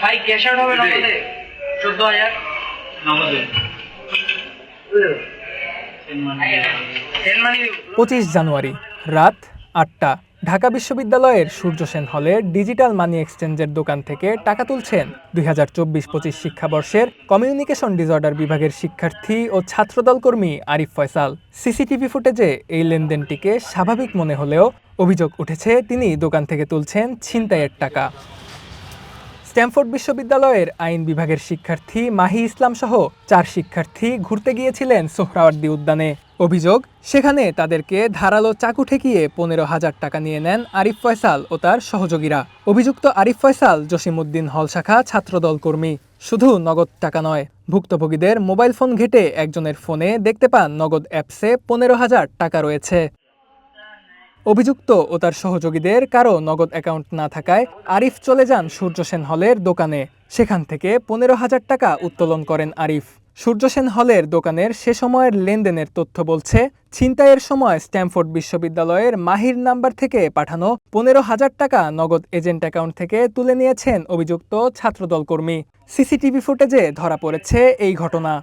ভাই cash out হবে নগদে 14000 নগদে 25 জানুয়ারি রাত 8টা ঢাকা বিশ্ববিদ্যালয়ের সূর্য সেন হলের ডিজিটাল মানি এক্সচেঞ্জের দোকান থেকে টাকা তুলছেন 2024-25 শিক্ষাবর্ষের কমিউনিকেশন ডিসঅর্ডার বিভাগের শিক্ষার্থী ও ছাত্রদল কর্মী আরিফ ফয়সাল। সিসিটিভি ফুটেজে এই লেনদেনটিকে স্বাভাবিক মনে হলেও অভিযোগ উঠেছে তিনি দোকান থেকে তুলছেন ছিনতাইয়ের টাকা। স্ট্যামফোর্ড বিশ্ববিদ্যালয়ের আইন বিভাগের শিক্ষার্থী মাহি ইসলাম সহ 4 শিক্ষার্থী ঘুরতে গিয়েছিলেন সোহরাওয়ার্দী উদ্যানে। অভিযোগ, সেখানে তাদেরকে ধারালো চাকু ঠেকিয়ে 15,000 টাকা নিয়ে নেন আরিফ ফয়সাল ও তার সহযোগীরা। অভিযুক্ত আরিফ ফয়সাল জসিমউদ্দিন হল শাখা ছাত্রদল কর্মী। শুধু নগদ টাকা নয়, ভুক্তভোগীদের মোবাইল ফোন ঘেটে একজনের ফোনে দেখতে পান নগদ অ্যাপসে 15,000 টাকা রয়েছে। অভিযুক্ত ও তার সহযোগীদের কারো নগদ অ্যাকাউন্ট না থাকায় আরিফ চলে যান সূর্য সেন হলের দোকানে। সেখান থেকে 15,000 টাকা উত্তোলন করেন আরিফ। সূর্য সেন হলের দোকানের সে সময়ের লেনদেনের তথ্য বলছে, ছিনতাইয়ের সময় স্ট্যামফোর্ড বিশ্ববিদ্যালয়ের মাহির নাম্বার থেকে পাঠানো 15,000 টাকা নগদ এজেন্ট অ্যাকাউন্ট থেকে তুলে নিয়েছেন অভিযুক্ত ছাত্রদল কর্মী। সিসিটিভি ফুটেজে ধরা পড়েছে এই ঘটনা।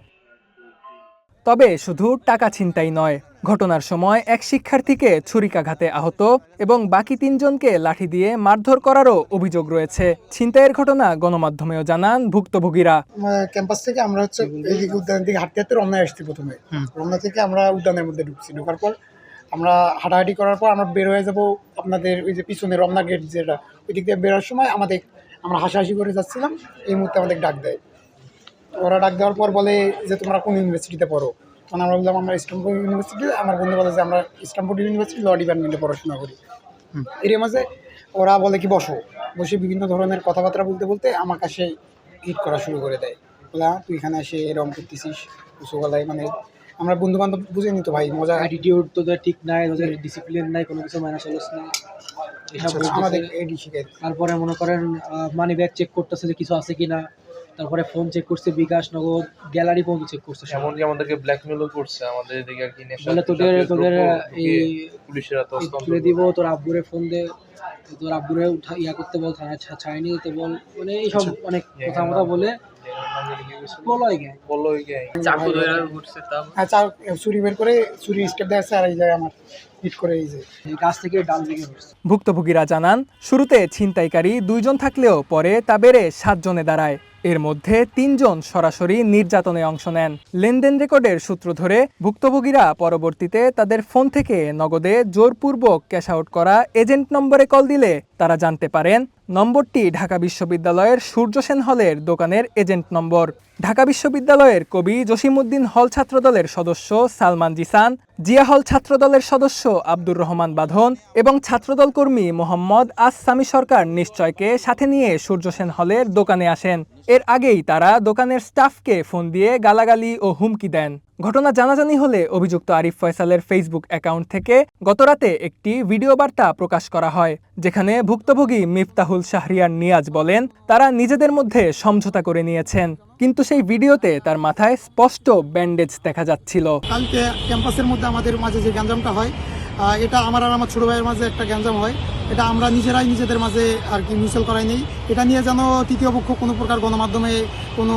তবে শুধু টাকা ছিনতাই নয়, ঘটনার সময় এক শিক্ষার্থীকে ছুরিকাঘাতে আহত এবং বাকি 3 জনকে লাঠি দিয়ে মারধর করারও অভিযোগ রয়েছে। ছিনতাইয়ের ঘটনা গণমাধ্যমেও জানান ভুক্তভোগীরা। ক্যাম্পাস থেকে আমরা এইদিকে উদ্যানের দিকে হাঁটতে হাঁটতে রমনায় আসছি। প্রথমে রমনা থেকে আমরা উদ্যানের মধ্যে ঢুকছি। ঢোকার পর আমরা হাঁটাহাঁটি করার পর আমরা বের হয়ে যাব আপনাদের ওই যে পিছনে রমনা গেট যেটা, ওই দিক দিয়ে বেরোর সময় আমরা হাসাহাসি করে যাচ্ছিলাম। এই মুহূর্তে আমাদের ডাক দেয়। ওরা ডাক দেওয়ার পর বলে যে তোমরা কোন ইউনিভার্সিটিতে পড়ো? তখন আমরা বললাম আমরা স্ট্যামফোর্ড ইউনিভার্সিটি। আমার বন্ধু বলে যে আমরা স্ট্যামফোর্ড ইউনিভার্সিটি ল ডিপার্টমেন্টে পড়াশোনা করি। এর মাঝে ওরা বলে কি বসে বিভিন্ন ধরনের কথাবার্তা বলতে বলতে আমার কাছে হিট করা শুরু করে দেয়। বলে তুই এখানে এসে এরকম করতেছিস উঁচু গলায়। মানে আমরা বন্ধু বান্ধব বুঝে নিত ভাই, মজা। অ্যাটিটিউড তোদের ঠিক নাই, তোদের ডিসিপ্লিন নাই, কোনো কিছু মানা চলস না, আমাদের এডি শিখাই। তারপরে মনে করেন মানি ব্যাগ চেক করতেছে যে কিছু আছে কিনা, তারপরে ফোন চেক করছে, বিকাশ, নগদ, গ্যালারি পর্যন্ত চেক করছে। এমনকি আমাদেরকে ব্ল্যাকমেলও করছে আমাদের এদিকে আর কি। বলে তোদের এই পুলিশেরা তো তুলে দিব, তোর আব্বুরে ফোন দে, তোর আব্বুরে ইয়া করতে বল, থানায় ছাড়াই নিয়ে যেতে বল, মানে এইসব অনেক কথা বলে ছুরি বের করে ছুরি স্টেপ দেয় আর এই জায়গায় আমার হিট করে এই যে গাছ থেকে ডাল দিকে। ভুক্তভোগীরা জানান, শুরুতে ছিনতাইকারী 2 জন থাকলেও পরে তা বেড়ে 7 জনে দাঁড়ায়। এর মধ্যে 3 জন সরাসরি নির্যাতনে অংশ নেন। লেনদেন রেকর্ডের সূত্র ধরে ভুক্তভোগীরা পরবর্তীতে তাদের ফোন থেকে নগদে জোরপূর্বক ক্যাশ আউট করা এজেন্ট নম্বরে কল দিলে তারা জানতে পারেন নম্বরটি ঢাকা বিশ্ববিদ্যালয়ের সূর্য সেন হলের দোকানের এজেন্ট নম্বর। ঢাকা বিশ্ববিদ্যালয়ের কবি জসিমউদ্দিন হল ছাত্রদলের সদস্য সালমান জিসান, জিয়া হল ছাত্রদলের সদস্য আব্দুর রহমান বাঁধন এবং ছাত্রদল কর্মী মোহাম্মদ সামি সরকার নিশ্চয়কে সাথে নিয়ে সূর্য সেন হলের দোকানে আসেন। এর আগেই তারা দোকানের স্টাফকে ফোন দিয়ে গালাগালি ও হুমকি দেন। ঘটনা জানাজানি হলে অভিযুক্ত আরিফ ফয়সালের ফেসবুক অ্যাকাউন্ট থেকে গতরাতে একটি ভিডিও বার্তা প্রকাশ করা হয়, যেখানে ভুক্তভোগী মিফতাহুল শাহরিয়ার নিয়াজ বলেন তারা নিজেদের মধ্যে সমঝোতা করে নিয়েছেন, কিন্তু সেই ভিডিওতে তার মাথায় স্পষ্ট ব্যান্ডেজ দেখা যাচ্ছিল। কালকে ক্যাম্পাসের মধ্যে আমাদের মাঝে যে গ্যাঞ্জামটা হয়, এটা আমার আর আমার ছোটো ভাইয়ের মাঝে একটা গ্যাঞ্জাম হয়। এটা আমরা নিজেরাই নিজেদের মাঝে আর কি মিউচুয়াল করাই নেই। এটা নিয়ে যেন তৃতীয় পক্ষ কোনো প্রকার গণমাধ্যমে কোনো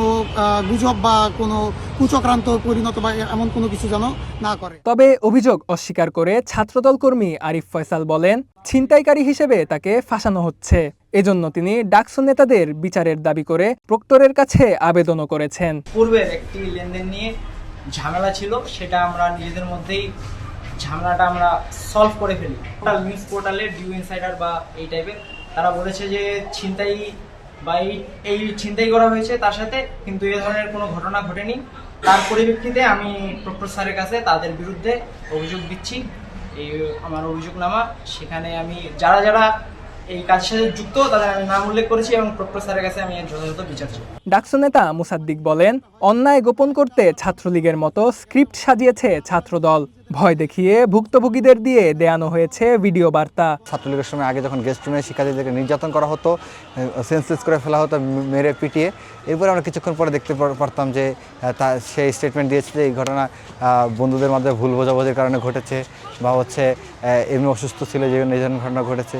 গুজব বা কোনো কুচক্রান্ত পরিণত বা এমন কোনো কিছু যেন না করে। তবে অভিযোগ অস্বীকার করে ছাত্রদল কর্মী আরিফ ফয়সাল বলেন, ছিনতাইকারী হিসেবে তাকে ফাঁসানো হচ্ছে। এজন্য তিনি ডাকসু নেতাদের বিচারের দাবি করে প্রক্টরের কাছে আবেদনও করেছেন। পূর্বের একটি লেনদেন নিয়ে ঝামেলা ছিল, সেটা আমরা নিজেদের মধ্যেই ঝামেলাটা আমরা সলভ করে ফেলি। নিউজ পোর্টালে ডিউ ইনসাইডার বা এই টাইপের তারা বলেছে যে ছিনতাই বা এই ছিনতাই করা হয়েছে তার সাথে, কিন্তু এই ধরনের কোনো ঘটনা ঘটেনি। তার পরিপ্রেক্ষিতে আমি প্রক্টর স্যারের কাছে তাদের বিরুদ্ধে অভিযোগ দিচ্ছি। এই আমার অভিযোগনামা, সেখানে আমি যারা যারা এই কাজের সাথে যুক্ত তাদের আমি নাম উল্লেখ করেছি এবং প্রক্টর স্যারের কাছে আমি যথাযথ বিচার চাই। ডাকসু নেতা মুসাদ্দিক বলেন, অন্যায় গোপন করতে ছাত্রলীগের মতো স্ক্রিপ্ট সাজিয়েছে ছাত্রদল। ভয় দেখিয়ে ভুক্তভোগীদের দিয়ে দেয়ানো হয়েছে ভিডিও বার্তা। ছাত্রলীগের সময় আগে যখন গেস্ট রুমে শিক্ষার্থীদেরকে নির্যাতন করা হতো, সেন্সলেস করে ফেলা হতো, মেরে পিটিয়ে, এরপরে আমরা কিছুক্ষণ পরে দেখতে পারতাম যে সেই স্টেটমেন্ট দিয়েছে যে এই ঘটনা বন্ধুদের মধ্যে ভুল বোঝাবুঝির কারণে ঘটেছে বা এমনি অসুস্থ ছিল যে এই ধরনের ঘটনা ঘটেছে।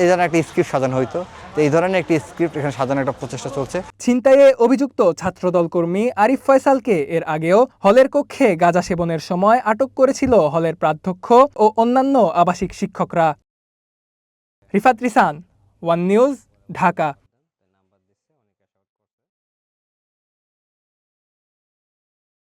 এই ধরনের একটা স্ক্রিপ্ট সাজানো হইতো। তো এই ধরনের একটি স্ক্রিপ্ট এখানে সাজানোর একটা প্রচেষ্টা চলছে। ছিনতাইয়ে অভিযুক্ত ছাত্রদল কর্মী আরিফ ফয়সালকে এর আগেও হলের কক্ষে গাঁজা সেবনের সময় আটক করেছিল হলের প্রাধ্যক্ষ ও অন্যান্য আবাসিক শিক্ষকরা। Rifat রিসান, one news, Dhaka.